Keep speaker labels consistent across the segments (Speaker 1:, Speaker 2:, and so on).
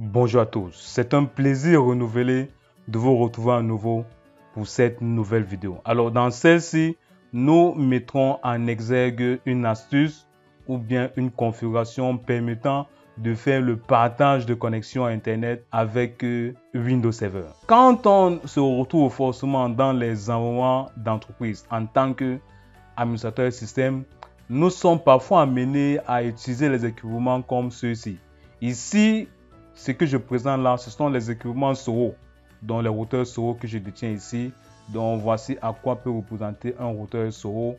Speaker 1: Bonjour à tous, c'est un plaisir renouvelé de vous retrouver à nouveau pour cette nouvelle vidéo. Alors dans celle-ci, nous mettrons en exergue une astuce ou bien une configuration permettant de faire le partage de connexion à Internet avec Windows Server. Quand on se retrouve forcément dans les environnements d'entreprise en tant qu'administrateur système, nous sommes parfois amenés à utiliser les équipements comme ceux-ci. Ici, ce que je présente là, ce sont les équipements SOHO, dont les routeurs SOHO que je détiens ici. Donc voici à quoi peut représenter un routeur SOHO.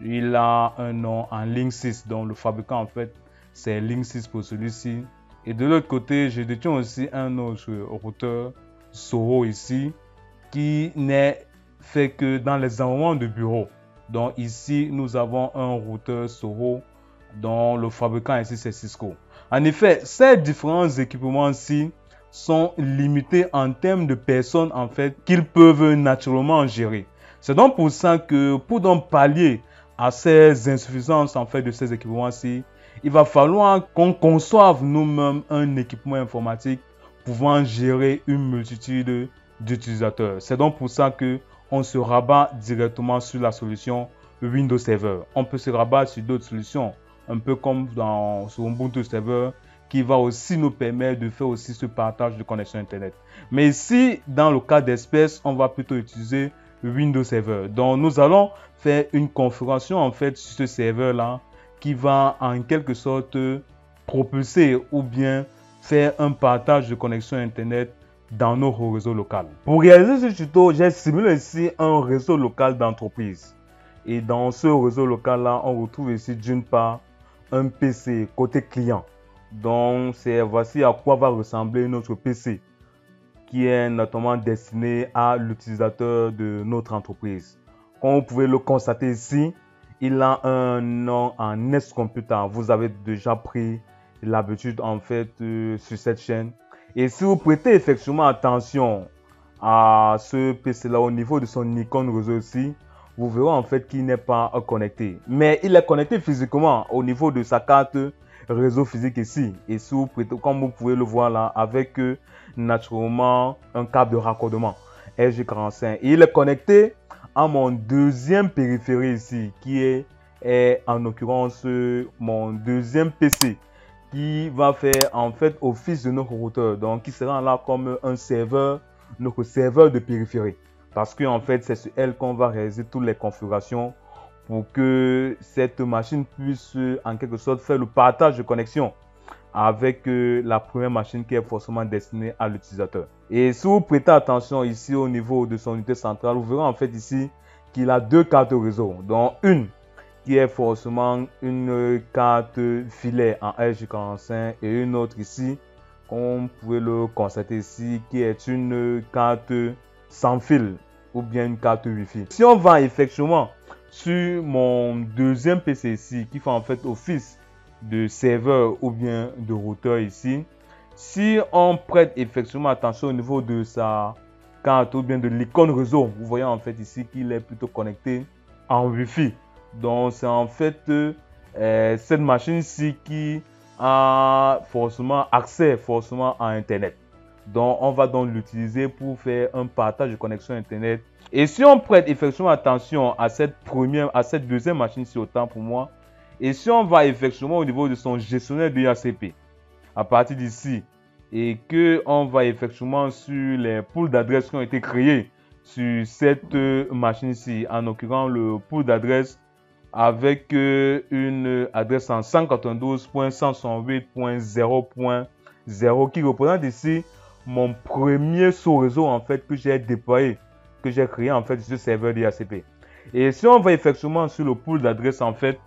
Speaker 1: Il a un nom en Linksys, donc le fabricant en fait c'est Linksys pour celui-ci. Et de l'autre côté, je détiens aussi un autre routeur SOHO ici qui n'est fait que dans les environnements de bureau. Donc ici, nous avons un routeur SOHO dont le fabricant ici c'est Cisco. En effet, ces différents équipements-ci sont limités en termes de personnes en fait qu'ils peuvent naturellement gérer. C'est donc pour ça que pour donc pallier à ces insuffisances en fait de ces équipements-ci, il va falloir qu'on conçoive nous-mêmes un équipement informatique pouvant gérer une multitude d'utilisateurs. C'est donc pour ça que on se rabat directement sur la solution Windows Server. On peut se rabattre sur d'autres solutions, un peu comme sur Ubuntu Server, qui va aussi nous permettre de faire aussi ce partage de connexion Internet. Mais ici, dans le cas d'espèce, on va plutôt utiliser Windows Server. Donc, nous allons faire une configuration en fait sur ce serveur-là qui va en quelque sorte propulser ou bien faire un partage de connexion Internet dans nos réseaux locaux. Pour réaliser ce tuto, j'ai simulé ici un réseau local d'entreprise. Et dans ce réseau local-là, on retrouve ici d'une part un PC côté client. Donc, voici à quoi va ressembler notre PC qui est notamment destiné à l'utilisateur de notre entreprise. Comme vous pouvez le constater ici, il a un nom en Nest Computer. Vous avez déjà pris l'habitude en fait sur cette chaîne. Et si vous prêtez effectivement attention à ce PC-là au niveau de son icône réseau ici, vous verrez en fait qu'il n'est pas connecté. Mais il est connecté physiquement au niveau de sa carte réseau physique ici. Et si vous prêtez, comme vous pouvez le voir là, avec naturellement un câble de raccordement RJ45. Et il est connecté à mon deuxième périphérique ici, qui est en l'occurrence mon deuxième PC, qui va faire en fait office de notre routeur. Donc, qui sera là comme un serveur, notre serveur de périphérie. Parce qu'en fait, c'est sur elle qu'on va réaliser toutes les configurations pour que cette machine puisse en quelque sorte faire le partage de connexion avec la première machine qui est forcément destinée à l'utilisateur. Et si vous prêtez attention ici au niveau de son unité centrale, vous verrez en fait ici qu'il a deux cartes réseau, dont une qui est forcément une carte filaire en RJ45 et une autre ici, comme vous pouvez le constater ici, qui est une carte sans fil ou bien une carte Wi-Fi. Si on va effectivement sur mon deuxième PC ici, qui fait en fait office de serveur ou bien de routeur ici, si on prête effectivement attention au niveau de sa carte ou bien de l'icône réseau, vous voyez en fait ici qu'il est plutôt connecté en Wi-Fi. Donc c'est en fait cette machine-ci qui a forcément accès à Internet. Donc on va donc l'utiliser pour faire un partage de connexion Internet. Et si on prête effectivement attention à cette deuxième machine-ci, autant pour moi, et si on va effectivement au niveau de son gestionnaire de DHCP, à partir d'ici, et que on va effectivement sur les pools d'adresses qui ont été créés sur cette machine-ci, en l'occurrence le pool d'adresses avec une adresse en 192.168.0.0 qui représente ici mon premier sous-réseau en fait que j'ai déployé, que j'ai créé en fait sur ce serveur DHCP. Et si on va effectivement sur le pool d'adresses en fait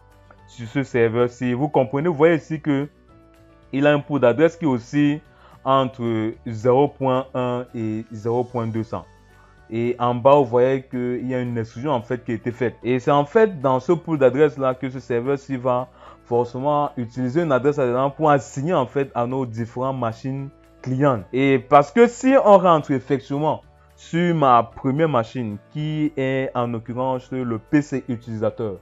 Speaker 1: sur ce serveur-ci, vous comprenez, vous voyez ici que il a un pool d'adresse qui est aussi entre 0.1 et 0.200. Et en bas, vous voyez qu'il y a une exclusion en fait qui a été faite. Et c'est en fait dans ce pool d'adresses là que ce serveur-ci va forcément utiliser une adresse là pour assigner en fait à nos différentes machines clientes. Et parce que si on rentre effectivement sur ma première machine qui est en l'occurrence le PC utilisateur,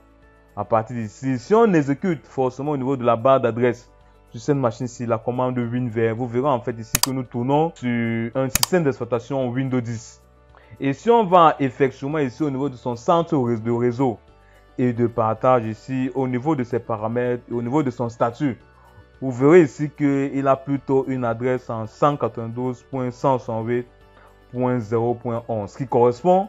Speaker 1: à partir d'ici, si on exécute forcément au niveau de la barre d'adresse sur cette machine-ci la commande WinVer, vous verrez en fait ici que nous tournons sur un système d'exploitation Windows 10. Et si on va effectivement ici au niveau de son centre de réseau et de partage ici, au niveau de ses paramètres et au niveau de son statut, vous verrez ici qu'il a plutôt une adresse en 192.168.0.11 qui correspond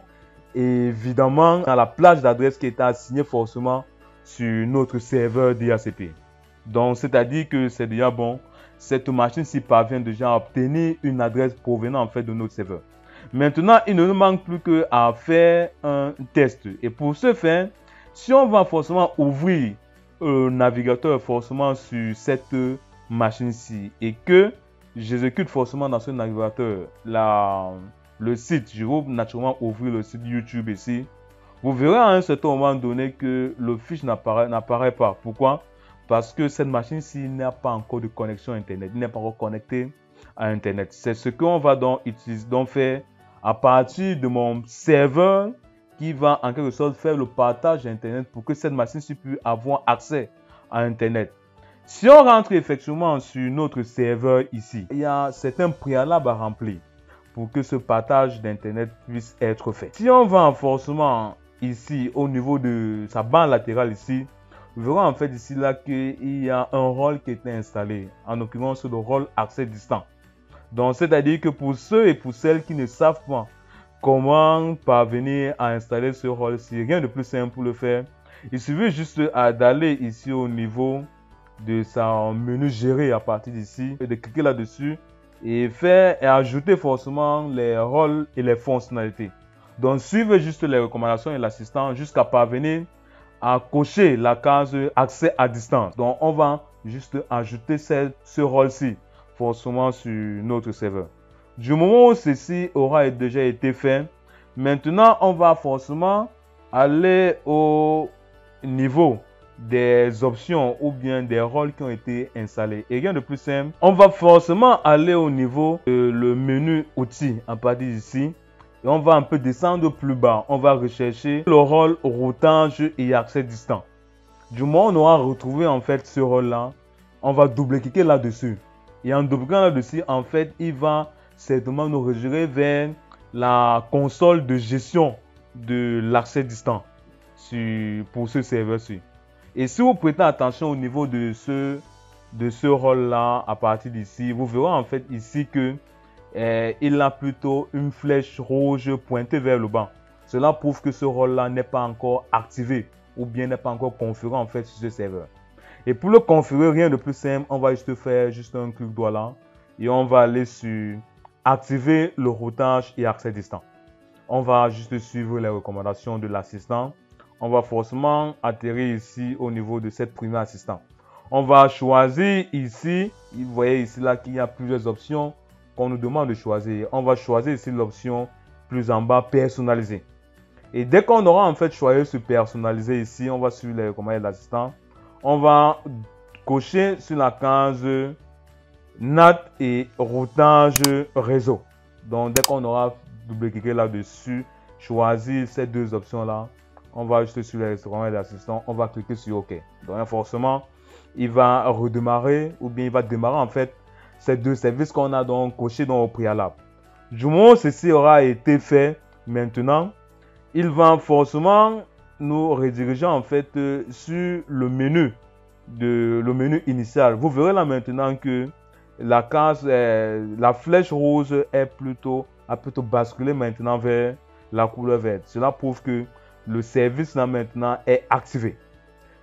Speaker 1: évidemment à la plage d'adresse qui était assignée forcément sur notre serveur DHCP. Donc, c'est-à-dire que c'est déjà bon. Cette machine-ci parvient déjà à obtenir une adresse provenant en fait de notre serveur. Maintenant, il ne nous manque plus qu'à faire un test. Et pour ce faire, si on va forcément ouvrir le navigateur forcément sur cette machine-ci et que j'exécute forcément dans ce navigateur le site, je vais naturellement ouvrir le site YouTube ici. Vous verrez à un certain moment donné que le fichier n'apparaît pas. Pourquoi? Parce que cette machine-ci n'a pas encore de connexion Internet. Il n'est pas encore connecté à Internet. C'est ce qu'on va donc utiliser, donc faire à partir de mon serveur qui va en quelque sorte faire le partage Internet pour que cette machine-ci puisse avoir accès à Internet. Si on rentre effectivement sur notre serveur ici, il y a certains préalables à remplir pour que ce partage d'Internet puisse être fait. Si on va forcément ici au niveau de sa barre latérale ici, vous verrez en fait ici là qu'il y a un rôle qui est installé, en l'occurrence le rôle accès distant. Donc c'est-à-dire que pour ceux et pour celles qui ne savent pas comment parvenir à installer ce rôle-ci, rien de plus simple pour le faire. Il suffit juste d'aller ici au niveau de son menu gérer à partir d'ici et de cliquer là-dessus et ajouter forcément les rôles et les fonctionnalités. Donc suivez juste les recommandations et l'assistant jusqu'à parvenir à cocher la case accès à distance. Donc on va juste ajouter ce rôle-ci forcément sur notre serveur. Du moment où ceci aura déjà été fait, maintenant on va forcément aller au niveau des options ou bien des rôles qui ont été installés. Et rien de plus simple, on va forcément aller au niveau de le menu outils à partir d'ici. Et on va un peu descendre plus bas. On va rechercher le rôle routage et accès distant. Du moment où on aura retrouvé en fait ce rôle-là, on va double-cliquer là-dessus. Et en double-cliquant là-dessus, en fait, il va certainement nous rediriger vers la console de gestion de l'accès distant pour ce serveur-ci. Et si vous prêtez attention au niveau de ce rôle-là, à partir d'ici, vous verrez en fait ici que il a plutôt une flèche rouge pointée vers le bas. Cela prouve que ce rôle-là n'est pas encore activé ou bien n'est pas encore configuré en fait sur ce serveur. Et pour le configurer, rien de plus simple, on va juste faire un clic droit là et on va aller sur activer le routage et accès distant. On va juste suivre les recommandations de l'assistant. On va forcément atterrir ici au niveau de cette première assistant. On va choisir ici, vous voyez ici là qu'il y a plusieurs options qu'on nous demande de choisir. On va choisir ici l'option plus en bas personnaliser. Et dès qu'on aura en fait choisi ce personnaliser ici, on va suivre les recommandations de l'assistant. On va cocher sur la case NAT et routage réseau. Donc dès qu'on aura double-cliqué là-dessus, choisir ces deux options là, on va juste sur les recommandations de l'assistant, on va cliquer sur OK. Donc forcément, il va redémarrer ou bien il va démarrer en fait ces deux services qu'on a donc coché dans au préalable. Du moment où ceci aura été fait, maintenant, il va forcément nous rediriger en fait sur le menu initial. Vous verrez là maintenant que la case, la flèche rouge a plutôt basculé maintenant vers la couleur verte. Cela prouve que le service là maintenant est activé.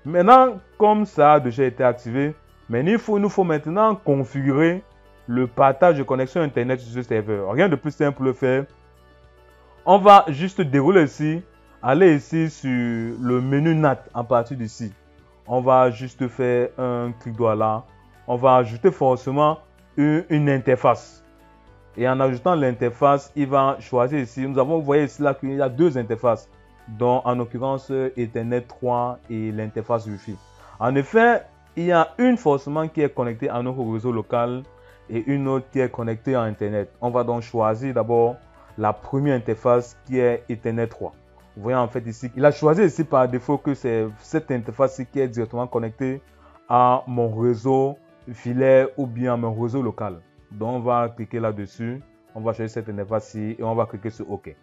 Speaker 1: Maintenant, comme ça a déjà été activé, mais il nous faut maintenant configurer le partage de connexion Internet sur ce serveur. Rien de plus simple pour le faire. On va juste dérouler ici, aller ici sur le menu NAT à partir d'ici. On va juste faire un clic droit là. On va ajouter forcément une interface. Et en ajoutant l'interface, il va choisir ici. Vous voyez ici là qu'il y a deux interfaces, dont en l'occurrence Ethernet 3 et l'interface Wi-Fi. En effet, il y a une forcément qui est connectée à notre réseau local et une autre qui est connectée à Internet. On va donc choisir d'abord la première interface qui est Ethernet 3. Vous voyez en fait ici, il a choisi ici par défaut que c'est cette interface qui est directement connectée à mon réseau filaire ou bien mon réseau local. Donc, on va cliquer là-dessus. On va choisir cette interface-ci et on va cliquer sur OK.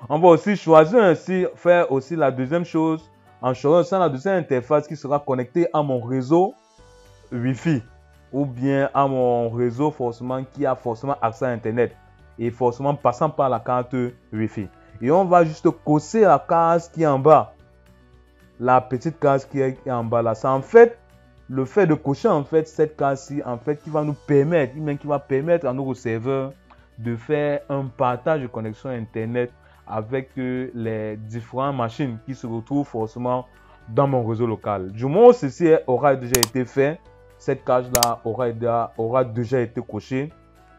Speaker 1: On va aussi choisir ainsi, faire aussi la deuxième chose en choisissant la deuxième interface qui sera connectée à mon réseau Wi-Fi ou bien à mon réseau forcément qui a forcément accès à Internet et forcément passant par la carte Wi-Fi. Et on va juste cocher la case qui est en bas. La petite case qui est en bas là. C'est en fait le fait de cocher en fait cette case-ci en fait qui va nous permettre, qui va permettre à nos serveurs de faire un partage de connexion Internet avec les différentes machines qui se retrouvent forcément dans mon réseau local. Du moment où ceci aura déjà été fait, cette case-là aura déjà été cochée.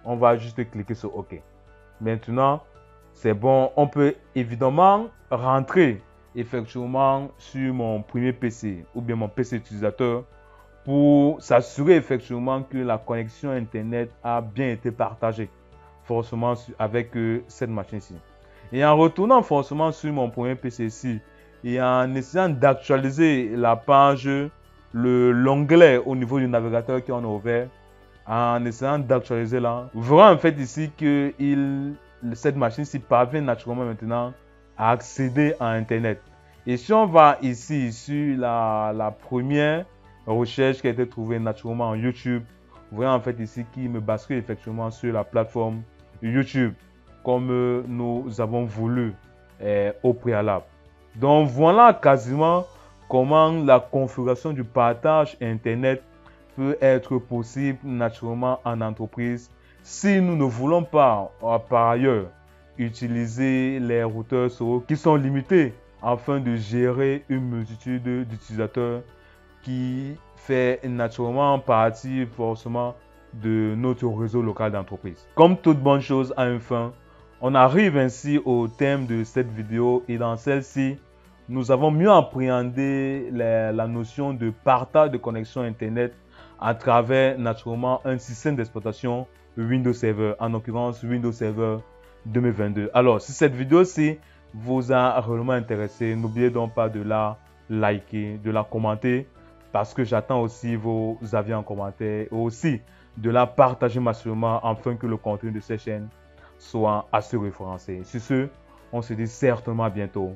Speaker 1: On va juste cliquer sur OK. Maintenant, c'est bon. On peut évidemment rentrer effectivement sur mon premier PC ou bien mon PC utilisateur pour s'assurer effectivement que la connexion Internet a bien été partagée forcément avec cette machine-ci. Et en retournant forcément sur mon premier PC-ci et en essayant d'actualiser la page, l'onglet au niveau du navigateur qui en a ouvert, en essayant d'actualiser là, vous verrez en fait ici que cette machine-ci parvient naturellement maintenant à accéder à Internet. Et si on va ici sur la première recherche qui a été trouvée naturellement en YouTube, vous voyez en fait ici qu'il me bascule effectivement sur la plateforme YouTube comme nous avons voulu au préalable. Donc voilà quasiment comment la configuration du partage Internet peut être possible naturellement en entreprise si nous ne voulons pas par ailleurs utiliser les routeurs SOHO qui sont limités afin de gérer une multitude d'utilisateurs qui fait naturellement partie forcément de notre réseau local d'entreprise. Comme toute bonne chose a une fin, on arrive ainsi au thème de cette vidéo et dans celle-ci, nous avons mieux appréhendé la notion de partage de connexion Internet à travers naturellement un système d'exploitation Windows Server, en l'occurrence Windows Server 2022. Alors, si cette vidéo-ci vous a réellement intéressé, n'oubliez donc pas de la liker, de la commenter, parce que j'attends aussi vos avis en commentaire et aussi de la partager massivement afin que le contenu de cette chaîne soit assez référencé. Sur ce, on se dit certainement à bientôt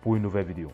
Speaker 1: pour une nouvelle vidéo.